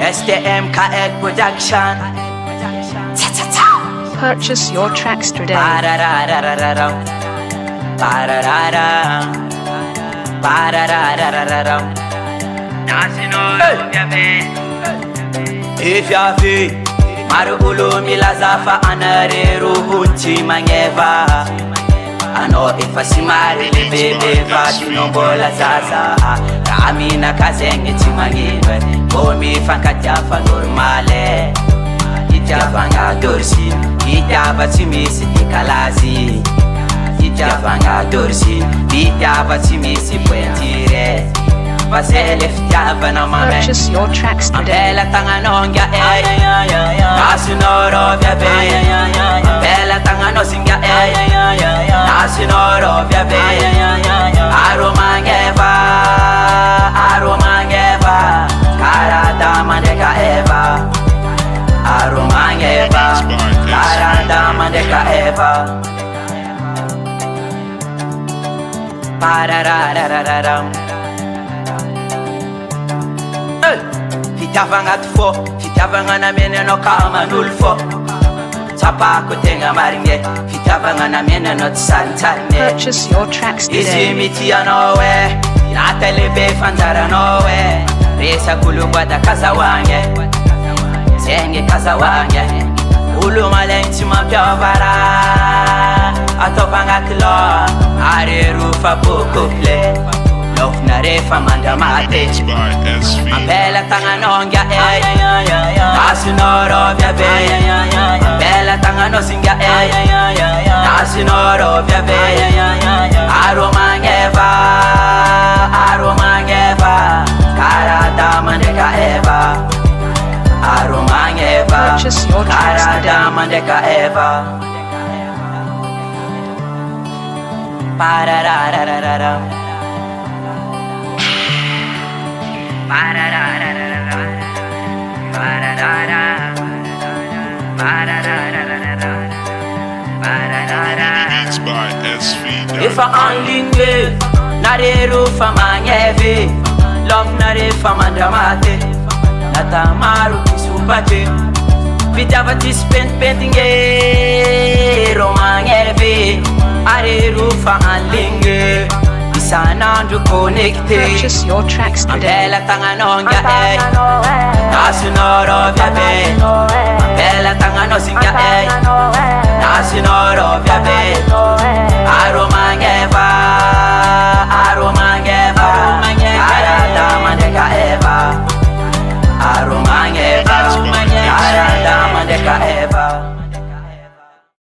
STM Kaed Production. Purchase your tracks today. Ba-da-da-da-da-da-da. Ba-da-da-da. Ba-da-da-da-da-da-da. If ya fi Marugulo milazafa anarero hunti mangeva. Ano ifasimari libebe vati nombola zaza. Kamina kazenge timangirwe. Bomi fankatyafa normale. Itavanga dorsi, itava timisi tikalazi. Itavanga dorsi, itava timisi puentire. Vasele fitava na mame. Purchase your tracks today. Bella tanganonga Nasinoro via be. Bella tanganosingya Nasinoro via be. Aromangeva, aromangeva, karada mandeka eva. Aromangeva, karada mandeka eva. Parararararam. Fitavanga tufo, fitavanga na mene no kama nulfo. Tapa kutenga maringe, fitavanga na mene no tsantane. Purchase your tracks Izi today. miti ya nowe, na telebe fanzara nowe. Resa kulugwada kaza wange, zenge kaza wange. Ulu malenti mapyavara, atopanga kilo, are rufa boko play. Love na refa manda mate. Bella tanganonga Nasinoro via be. Bella tanganosinga Nasinoro via be. Aromangeva, aromangeva, karada mandeka eva. Aromangeva, Purchase your tracks karada today. mandeka eva. Pararararara. If I only knew, not a roof of my heavy, love not if I'm under my day. Not a maru kisubati, Vitavati spent painting a roman heavy, a roof of a Isanandu connected. Purchase your tracks today. Bella tanganonga Nasinoro via be. Bella tanganosinga Nasinoro via be. Aromangeva, aromangeva, karada mandeka eva. Aromangeva, karada mandeka eva.